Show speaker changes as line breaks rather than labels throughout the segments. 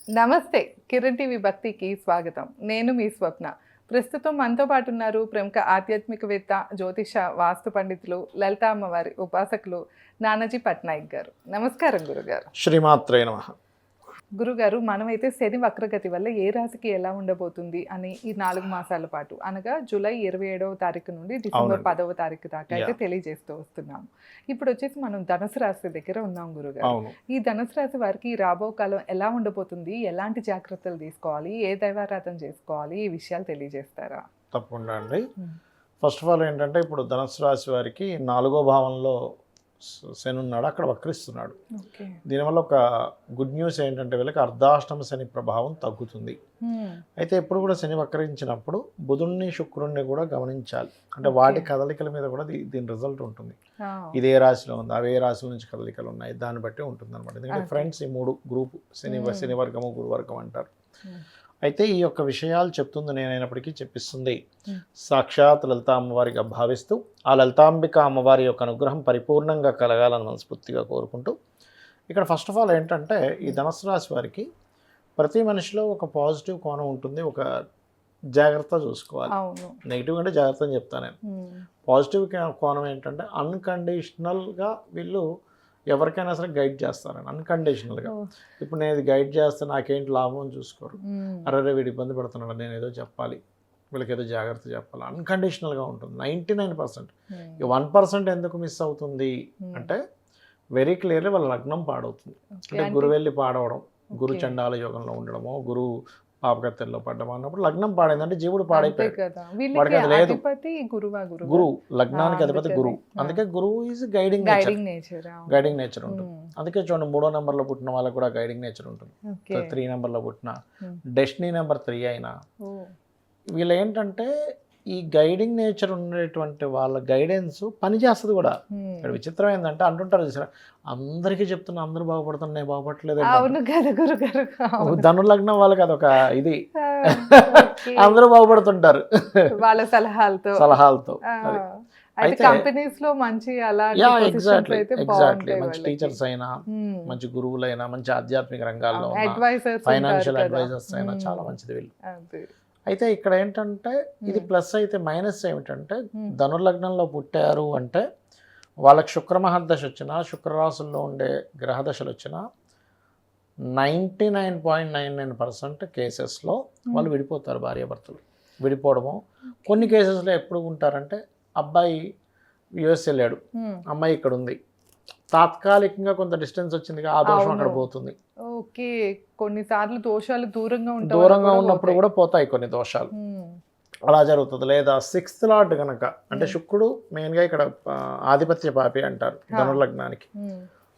నమస్తే. కిరణ్ టీవీ భక్తికి స్వాగతం. నేను మీ స్వప్న. ప్రస్తుతం మనతో పాటు ఉన్నారు ప్రముఖ ఆధ్యాత్మికవేత్త, జ్యోతిష, వాస్తు పండితులు, లలిత అమ్మవారి ఉపాసకులు నానాజీ పట్నాయక్ గారు. నమస్కారం గురుగారు.
శ్రీమాత్రే నమః.
గురుగారు, మనమైతే శని వక్రగతి వల్ల ఏ రాశికి ఎలా ఉండబోతుంది అని ఈ 4 మాసాల పాటు అనగా జూలై 27వ తారీఖు నుండి డిసెంబర్ 10వ తారీఖు దాకా అయితే తెలియజేస్తూ వస్తున్నాము. ఇప్పుడు వచ్చేసి మనం ధనుసు రాశి దగ్గర ఉన్నాం గురుగారు. ఈ ధనుసు రాశి వారికి ఈ రాబో కాలం ఎలా ఉండబోతుంది, ఎలాంటి జాగ్రత్తలు తీసుకోవాలి, ఏ దైవారాధన చేసుకోవాలి, ఈ విషయాలు తెలియజేస్తారా?
తప్పకుండా అండి. ఫస్ట్ ఆఫ్ ఆల్ ఏంటంటే ఇప్పుడు ధనుసు రాశి వారికి 4వ భావంలో శని ఉన్నాడు, అక్కడ వక్రిస్తున్నాడు. దీనివల్ల ఒక గుడ్ న్యూస్ ఏంటంటే వీళ్ళకి అర్ధాష్టమ శని ప్రభావం తగ్గుతుంది. అయితే ఎప్పుడు కూడా శని వక్రించినప్పుడు బుధుడిని శుక్రుడిని కూడా గమనించాలి. అంటే వాటి కదలికల మీద కూడా దీని రిజల్ట్ ఉంటుంది. ఇదే రాశిలో ఉంది, అవే రాశుల నుంచి కదలికలు ఉన్నాయి, దాన్ని బట్టి ఉంటుంది అనమాట. ఎందుకంటే ఫ్రెండ్స్ ఈ 3 గ్రూప్ శని వర్గము గురు వర్గం అంటారు. అయితే ఈ యొక్క విషయాలు చెప్తుంది నేనైనప్పటికీ చెప్పిస్తుంది సాక్షాత్ లలితా అమ్మవారిగా భావిస్తూ ఆ లలితాంబిక అమ్మవారి యొక్క అనుగ్రహం పరిపూర్ణంగా కలగాలని మనస్ఫూర్తిగా కోరుకుంటూ ఇక్కడ ఫస్ట్ ఆఫ్ ఆల్ ఏంటంటే ఈ ధనుసు రాశి వారికి ప్రతి మనిషిలో ఒక పాజిటివ్ కోణం ఉంటుంది, ఒక జాగ్రత్త చూసుకోవాలి. నెగిటివ్ అంటే జాగ్రత్త అని చెప్తాను నేను. పాజిటివ్ కోణం ఏంటంటే అన్కండిషనల్గా వీళ్ళు ఎవరికైనా సరే గైడ్ చేస్తారని అన్కండిషనల్గా. ఇప్పుడు నేను ఇది గైడ్ చేస్తే నాకేంటి లాభం అని చూసుకోరు. అరే వీడు ఇబ్బంది పడుతున్నాడు, నేను ఏదో చెప్పాలి, వీళ్ళకి ఏదో జాగ్రత్త చెప్పాలి, అన్కండిషనల్గా ఉంటుంది 99%. 1% ఎందుకు మిస్ అవుతుంది అంటే వెరీ క్లియర్లీ వాళ్ళ లగ్నం పాడవుతుంది. అంటే గురువెళ్ళి పాడవడం, గురు చండాల యోగంలో ఉండడమో, గురు పాపకత్తెల్లో పడ్డం అన్నప్పుడు లగ్నం పాడైంది, అంటే జీవుడు పాడైపోయాడు. వాడికి అది లేదు. గురువు లగ్నానికి అధిపతి గురువు, అందుకే గురువు ఈజ్ గైడింగ్ నేచర్ ఉంటుంది. అందుకే చూడండి 3వ నెంబర్లో పుట్టిన వాళ్ళకి కూడా గైడింగ్ నేచర్ ఉంటుంది. 3 నెంబర్లో పుట్టిన డెస్టినీ నెంబర్ 3 అయినా వీళ్ళు ఏంటంటే ఈ గైడింగ్ నేచర్ ఉండేటువంటి వాళ్ళ గైడెన్స్ పనిచేస్తుంది కూడా. ఇక్కడ విచిత్రం ఏంటంటే అంటుంటారు చూసారా, అందరికీ చెప్తున్నా అందరూ బాగుపడుతున్నా నేను బాగుపడలేదు. ధను లగ్నం వాళ్ళకి అదొక ఇది అందరూ బాగుపడుతుంటారు
వాళ్ళ సలహాలతో. కంపెనీస్ లో మంచి
ఎగ్జాక్ట్లీ మంచి టీచర్స్ అయినా, మంచి గురువులైనా, మంచి ఆధ్యాత్మిక రంగాల్లో ఫైనాన్షియల్ అడ్వైజర్స్ అయినా చాలా మంచిది వీళ్ళు. అయితే ఇక్కడ ఏంటంటే ఇది ప్లస్. అయితే మైనస్ ఏమిటంటే ధనుర్లగ్నంలో పుట్టారు అంటే వాళ్ళకి శుక్రమహర్దశ వచ్చినా, శుక్రరాశుల్లో ఉండే గ్రహదశలు వచ్చినా 99.99% కేసెస్లో వాళ్ళు విడిపోతారు. భార్యాభర్తలు విడిపోవడము. కొన్ని కేసెస్లో ఎప్పుడు ఉంటారంటే అబ్బాయి యుఎస్ వెళ్ళాడు, అమ్మాయి ఇక్కడ ఉంది, తాత్కాలికంగా కొంత డిస్టెన్స్ వచ్చింది, ఆ దోషం అక్కడ పోతుంది.
ఓకే, కొన్నిసార్లు దోషాలు దూరంగా
ఉన్నప్పుడు కూడా పోతాయి కొన్ని దోషాలు, అలా జరుగుతుంది. లేదా 6th లార్డ్ కనుక, అంటే శుక్రుడు మెయిన్గా ఇక్కడ ఆధిపత్య పాపి అంటారు ధనుర్లగ్నానికి.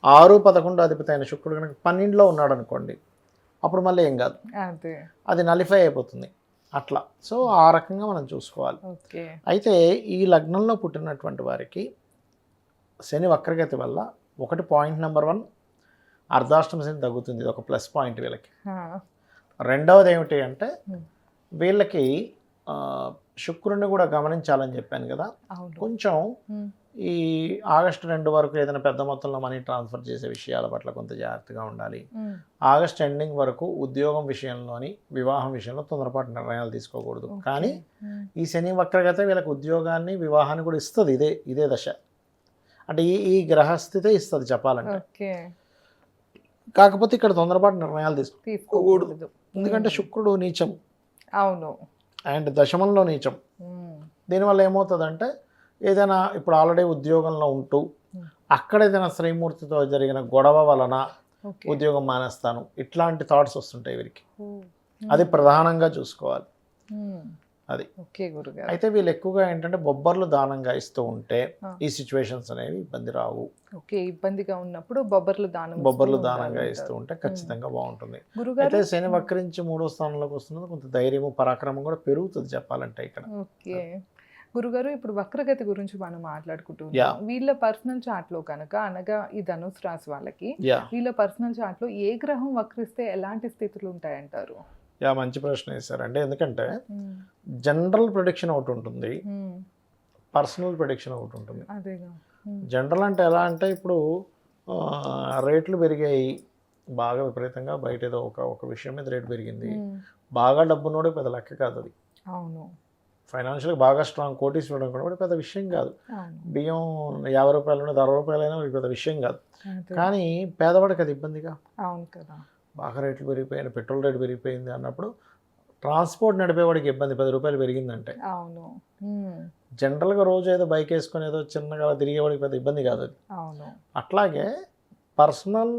6, 11 అధిపతి అయిన శుక్రుడు కనుక 12లో ఉన్నాడు అనుకోండి, అప్పుడు మళ్ళీ ఏం కాదు, అది నలిఫై అయిపోతుంది అట్లా. సో ఆ రకంగా మనం చూసుకోవాలి. అయితే ఈ లగ్నంలో పుట్టినటువంటి వారికి శని వక్రగతి వల్ల పాయింట్ నెంబర్ 1 అర్ధాష్టమ శని తగ్గుతుంది, ఇది ఒక ప్లస్ పాయింట్ వీళ్ళకి. రెండవది ఏమిటి అంటే వీళ్ళకి శుక్రుడిని కూడా గమనించాలని చెప్పాను కదా, కొంచెం ఈ ఆగస్టు 2 వరకు ఏదైనా పెద్ద మొత్తంలో మనీ ట్రాన్స్ఫర్ చేసే విషయాల పట్ల కొంత జాగ్రత్తగా ఉండాలి. ఆగస్ట్ ఎండింగ్ వరకు ఉద్యోగం విషయంలోని, వివాహం విషయంలో తొందరపాటు నిర్ణయాలు తీసుకోకూడదు. కానీ ఈ శని వక్రగత వీళ్ళకి ఉద్యోగాన్ని, వివాహాన్ని కూడా ఇస్తుంది. ఇదే దశ, అంటే ఈ గ్రహస్థితే ఇస్తుంది చెప్పాలంటే. కాకపోతే ఇక్కడ తొందరపాటు నిర్ణయాలు తీసుకోకూడదు, ఎందుకంటే శుక్రుడు నీచం, అవును, అండ్ దశమంలో నీచం. దీనివల్ల ఏమవుతుందంటే ఏదైనా ఇప్పుడు ఆల్రెడీ ఉద్యోగంలో ఉంటూ అక్కడ ఏదైనా శ్రీమూర్తితో జరిగిన గొడవ వలన ఉద్యోగం మానేస్తాను, ఇట్లాంటి థాట్స్ వస్తుంటాయి వీరికి. అది ప్రధానంగా చూసుకోవాలి. అది అయితే వీళ్ళు ఎక్కువగా ఏంటంటే బొబ్బర్లు దానంగా ఇస్తూ ఉంటే ఈ సిచ్యువేషన్స్ అనేవి ఇబ్బంది రావు.
ఇబ్బందిగా ఉన్నప్పుడు బొబ్బర్లు
దానంగా ఇస్తూ ఉంటే ఖచ్చితంగా బాగుంటుంది. అయితే శని వక్రించి 3వ స్థానంలోకి వస్తున్నది, కొంత ధైర్యము పరాక్రమం కూడా పెరుగుతుంది చెప్పాలంటే ఇక్కడ.
గురుగారు, ఇప్పుడు వక్రగతి గురించి మనం మాట్లాడుకుంటున్నాం. వీళ్ళ పర్సనల్ చార్ట్ లో కనుక, అనగా ఈ ధనుసు రాశి వాళ్ళకి వీళ్ళ పర్సనల్ చార్ట్ లో ఏ గ్రహం వక్రిస్తే ఎలాంటి స్థితులు ఉంటాయంటారు?
మంచి ప్రశ్న వేశారండి. ఎందుకంటే జనరల్ ప్రెడిక్షన్ ఒకటి ఉంటుంది, పర్సనల్ ప్రెడిక్షన్ ఒకటి ఉంటుంది. జనరల్ అంటే ఎలా అంటే ఇప్పుడు రేట్లు పెరిగాయి, బాగా విపరీతంగా బయట ఏదో ఒక విషయం మీద రేటు పెరిగింది, బాగా డబ్బున్నోడు పెద్ద లెక్క కాదు అది.
అవును.
ఫైనాన్షియల్గా బాగా స్ట్రాంగ్ కోటీశ్వరుడు కూడా పెద్ద విషయం కాదు.
అవును.
బియ్యం 50 రూపాయలు ఉన్నది 60 రూపాయలైనా పెద్ద విషయం కాదు.
అదే.
కానీ పేదవాడికి అది ఇబ్బందిగా.
అవును కదా.
బాగా రేట్లు పెరిగిపోయాయి, పెట్రోల్ రేటు పెరిగిపోయింది అన్నప్పుడు ట్రాన్స్పోర్ట్ నడిపేవాడికి ఇబ్బంది. 10 రూపాయలు పెరిగిందంటే
అవును.
జనరల్గా రోజు ఏదో బైక్ వేసుకొని ఏదో చిన్నగా తిరిగేవాడికి పెద్ద ఇబ్బంది కాదు అది.
అవును.
అట్లాగే పర్సనల్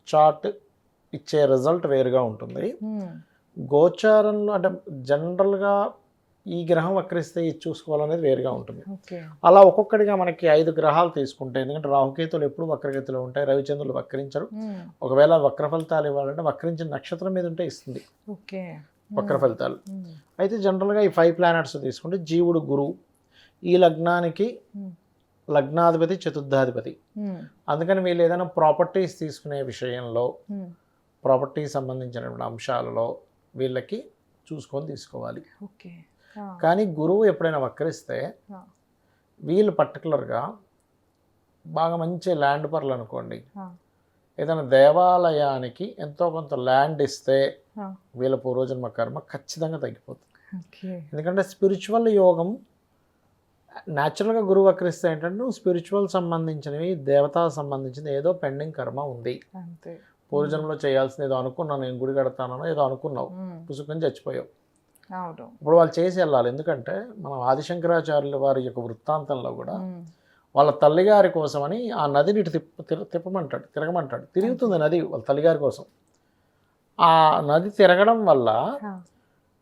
చార్ట్ ఇచ్చే రిజల్ట్ వేరుగా ఉంటుంది. గోచారంలో అంటే జనరల్గా ఈ గ్రహం వక్రిస్తే ఇది చూసుకోవాలనేది వేరుగా ఉంటుంది.
ఓకే.
అలా ఒక్కొక్కటిగా మనకి 5 గ్రహాలు తీసుకుంటే, ఎందుకంటే రాహుకేతులు ఎప్పుడు వక్రగతిలో ఉంటాయి, రవిచంద్రులు వక్రించరు. ఒకవేళ వక్ర ఫలితాలు ఇవ్వాలంటే వక్రించిన నక్షత్రం మీద ఉంటే ఇస్తుంది
ఓకే.
వక్ర ఫలితాలు. అయితే జనరల్గా ఈ 5 ప్లానెట్స్ తీసుకుంటే జీవుడు గురువు, ఈ లగ్నానికి లగ్నాధిపతి చతుర్థాధిపతి. అందుకని వీళ్ళు ఏదైనా ప్రాపర్టీస్ తీసుకునే విషయంలో ప్రాపర్టీకి సంబంధించినటువంటి అంశాలలో వీళ్ళకి చూసుకొని తీసుకోవాలి.
ఓకే.
కానీ గురువు ఎప్పుడైనా వక్రిస్తే వీళ్ళు పర్టికులర్గా బాగా మంచి ల్యాండ్ పర్లు అనుకోండి, ఏదైనా దేవాలయానికి ఎంతో కొంత ల్యాండ్ ఇస్తే వీళ్ళ పూర్వజన్మ కర్మ ఖచ్చితంగా తగ్గిపోతుంది. ఎందుకంటే స్పిరిచువల్ యోగం న్యాచురల్గా గురువు వక్రిస్తే ఏంటంటే నువ్వు స్పిరిచువల్ సంబంధించినవి, దేవతా సంబంధించినవి ఏదో పెండింగ్ కర్మ ఉంది, పూర్వజన్మలో చేయాల్సింది ఏదో అనుకున్నాను, నేను గుడి కడతానో ఏదో అనుకున్నావు, పుసుకొని చచ్చిపోయావు. ఇప్పుడు వాళ్ళు చేసి వెళ్ళాలి. ఎందుకంటే మనం ఆదిశంకరాచార్యుల వారి యొక్క వృత్తాంతంలో కూడా వాళ్ళ తల్లిగారి కోసమని ఆ నదిని ఇటు తిప్పమంటాడు, తిరగమంటాడు. తిరుగుతుంది నది వాళ్ళ తల్లిగారి కోసం. ఆ నది తిరగడం వల్ల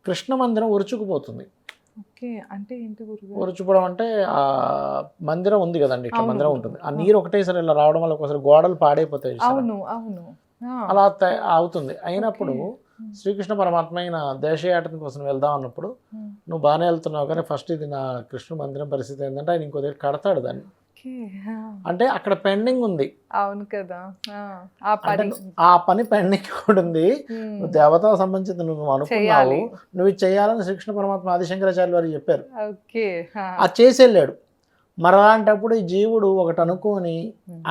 కృష్ణ మందిరం ఉరుచుకుపోతుంది.
అంటే ఏంటి
ఉరుచుకోవడం అంటే ఆ మందిరం ఉంది కదండి, ఇట్లా మందిరం ఉంటుంది, ఆ నీరు ఒకటేసారి ఇలా రావడం వల్ల ఒకసారి గోడలు పాడైపోతాయి, అలా అవుతుంది. అయినప్పుడు శ్రీకృష్ణ పరమాత్మ అయిన దేశయాటన కోసం వెళ్దాం అన్నప్పుడు నువ్వు బాగానే వెళ్తున్నావు కానీ ఫస్ట్ ఇది నా కృష్ణ మందిరం పరిస్థితి ఏంటంటే ఆయన ఇంకో దగ్గర కడతాడు దాన్ని. అంటే అక్కడ పెండింగ్ ఉంది.
అవును కదా.
ఆ పని పెండింగ్ కూడా ఉంది. నువ్వు దేవతా సంబంధించి నువ్వు అనుకున్నావు, నువ్వు ఇది చేయాలని శ్రీకృష్ణ పరమాత్మ ఆదిశంకరాచార్యులు వారు చెప్పారు. అది చేసి వెళ్ళాడు. మరి అలాంటప్పుడు ఈ జీవుడు ఒకటి అనుకోని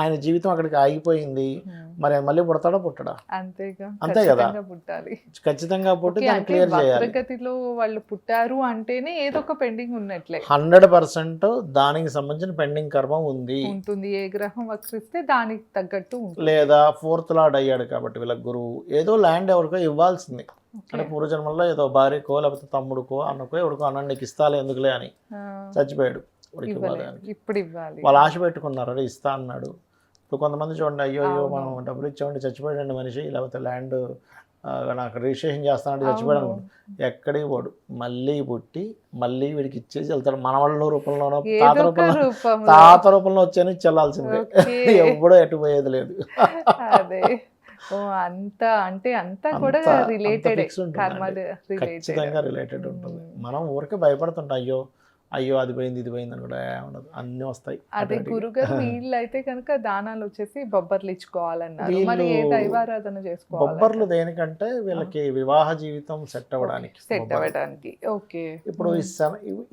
ఆయన జీవితం అక్కడికి ఆగిపోయింది, మరి మళ్ళీ పుడతాడా పుట్టడా? అంతే కదా, ఖచ్చితంగా పుట్టి దాన్ని క్లియర్ చేయాలి.
గతిలో వాళ్ళు పుట్టారు అంటేనే ఏదో ఒక పెండింగ్ ఉన్నట్లే.
100% దానికి సంబంధించిన పెండింగ్ కర్మ ఉంది.
ఏ గ్రహం వక్రిస్తే దానికి తగ్గట్టు
లేదా 4th లార్డ్ అయ్యాడు కాబట్టి వీళ్ళ గురువు ఏదో ల్యాండ్ ఎవరికో ఇవ్వాల్సింది. అంటే పూర్వజన్మల్లో ఏదో భార్యకో లేకపోతే తమ్ముడుకో అన్నకో ఎవరికో అన్న నీకు ఇస్తాలే ఎందుకులే అని చచ్చిపోయాడు.
ఇప్పుడు ఇవ్వాలి
వాళ్ళు ఆశ పెట్టుకున్నారు, అదే ఇస్తా అన్నాడు. ఇప్పుడు కొంతమంది చూడండి, అయ్యో మనం డబ్బులు ఇచ్చామండి చచ్చిపోయాడండి మనిషి, లేకపోతే ల్యాండ్ నాకు రిజిస్ట్రేషన్ చేస్తానంటే చచ్చిపోయాడు. ఎక్కడికి పోడు, మళ్ళీ పుట్టి మళ్ళీ వీడికి ఇచ్చేసి వెళ్తాడు. మనవాళ్ళ రూపంలోనో తాత రూపంలో వచ్చాను చెల్లాల్సిందే, ఎప్పుడూ ఎటు పోయేది లేదు.
అంతా కూడా
ఖచ్చితంగా రిలేటెడ్ ఉంటుంది. మనం ఊరికే భయపడుతుంటాం, అయ్యో అది పోయింది ఇది పోయింది అని కూడా ఉండదు, అన్నీ వస్తాయి.
అదే గురుగారు వీళ్ళు అయితే కనుక దానాలు వచ్చేసి బొబ్బర్లు ఇచ్చుకోవాలన్నారు. మరి ఏ దైవారాధన చేసుకోవాలి?
బొబ్బర్లు దేనికంటే వీళ్ళకి వివాహ జీవితం సెట్ అవ్వడానికి.
ఓకే.
ఇప్పుడు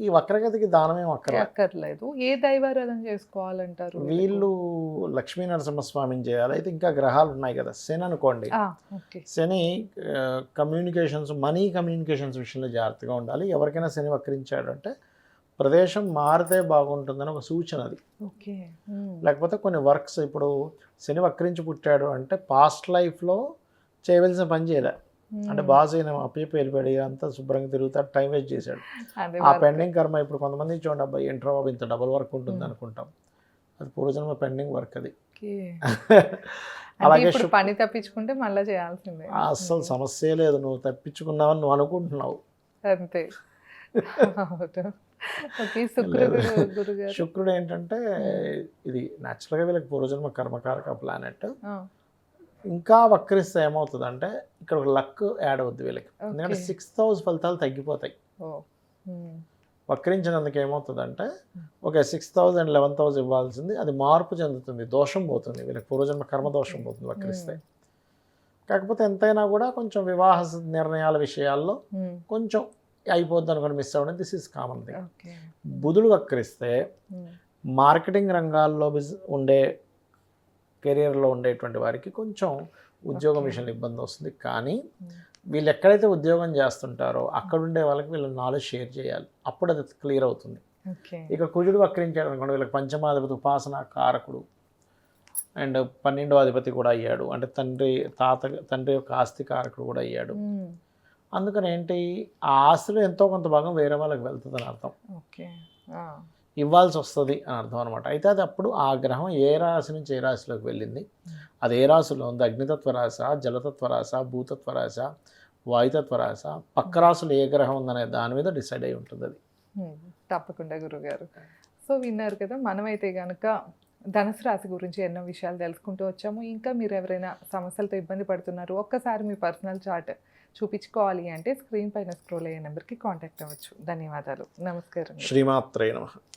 ఈ వక్రగతికి దానమేం
అక్కర్లేదు. ఏ దైవారాధన చేసుకోవాలంటారు?
వీళ్ళు లక్ష్మీ నరసింహస్వామిని చేయాలి. అయితే ఇంకా గ్రహాలు ఉన్నాయి కదా, శని అనుకోండి, శని కమ్యూనికేషన్స్, మనీ కమ్యూనికేషన్స్ విషయంలో జాగ్రత్తగా ఉండాలి. ఎవరికైనా శని వక్రించాడు అంటే ప్రదేశం మారితే బాగుంటుందని ఒక సూచన అది. లేకపోతే కొన్ని వర్క్స్, ఇప్పుడు శని వక్రించి పుట్టాడు అంటే పాస్ట్ లైఫ్లో చేయవలసిన పని చేయలే, అంటే బాస్ అయిన అప్పయ్య వెళ్ళిపోయాడు, అంతా శుభ్రంగా తిరుగుతాడు, టైం వేస్ట్ చేశాడు. ఆ పెండింగ్ కర్మ ఇప్పుడు కొంతమంది చూడండి, అబ్బాయి ఎంట్రా బాబు ఇంత డబుల్ వర్క్ ఉంటుంది అనుకుంటాం, అది పూర్వజన్మ పెండింగ్ వర్క్ అది.
అలాగే పని తప్పించుకుంటే మళ్ళీ చేయాల్సిందే,
అస్సలు సమస్య లేదు, నువ్వు తప్పించుకున్నావని నువ్వు అనుకుంటున్నావు
అంతే.
శుక్రుడు ఏంటంటే ఇది న్యాచురల్గా వీళ్ళకి పూర్వజన్మ కర్మకారక ప్లానెట్. ఇంకా వక్రిస్తే ఏమవుతుంది అంటే ఇక్కడ ఒక లక్ యాడ్ అవుద్ది వీళ్ళకి, ఎందుకంటే 6th హౌస్ ఫలితాలు తగ్గిపోతాయి. వక్రించినందుకు ఏమవుతుందంటే okay 6th house and 11th house ఇవ్వాల్సింది అది మార్పు చెందుతుంది, దోషం పోతుంది, వీళ్ళకి పూర్వజన్మ కర్మ దోషం పోతుంది వక్రిస్తే. కాకపోతే ఎంతైనా కూడా కొంచెం వివాహ నిర్ణయాల విషయాల్లో కొంచెం అయిపోద్ది అనుకోండి, మిస్ అవ్వడం దిస్ ఈజ్ కామన్ థింగ్. బుధుడు వక్రిస్తే మార్కెటింగ్ రంగాల్లో ఉండే కెరియర్లో ఉండేటువంటి వారికి కొంచెం ఉద్యోగం
Okay.
విషయంలో ఇబ్బంది వస్తుంది. కానీ వీళ్ళు ఎక్కడైతే ఉద్యోగం చేస్తుంటారో అక్కడ ఉండే వాళ్ళకి వీళ్ళ నాలెడ్జ్ షేర్ చేయాలి, అప్పుడు అది క్లియర్ అవుతుంది.
ఓకే.
ఇక కుజుడు వక్రించాడు అనుకోండి, వీళ్ళకి పంచమాధిపతి ఉపాసన కారకుడు అండ్ 12వ అధిపతి కూడా అయ్యాడు, అంటే తండ్రి యొక్క ఆస్తి కారకుడు కూడా అయ్యాడు. అందుకని ఏంటి, ఆ ఆస్తిలో ఎంతో కొంత భాగం వేరే వాళ్ళకి వెళ్తుంది అని అర్థం,
ఓకే.
ఇవ్వాల్సి వస్తుంది అని అర్థం అనమాట. అయితే అది అప్పుడు ఆ గ్రహం ఏ రాశి నుంచి ఏ రాశిలోకి వెళ్ళింది, అది ఏ రాశిలో ఉంది, అగ్నితత్వ రాశ, జలతత్వ రాశ, భూతత్వ రాశ, వాయుతత్వ రాశ, పక్క రాశులు ఏ గ్రహం ఉందనే దాని మీద డిసైడ్ అయి ఉంటుంది అది.
తప్పకుండా గురుగారు. సో విన్నారు కదా, మనమైతే కనుక ధనుసు రాశి గురించి ఎన్నో విషయాలు తెలుసుకుంటూ వచ్చాము. ఇంకా మీరు ఎవరైనా సమస్యలతో ఇబ్బంది పడుతున్నారు, ఒక్కసారి మీ పర్సనల్ చార్ట్ చూపించుకోవాలి అంటే స్క్రీన్ పైన స్క్రోల్ అయ్యే నెంబర్కి కాంటాక్ట్ అవ్వచ్చు. ధన్యవాదాలు. నమస్కారం.
శ్రీమాత్రే నమః.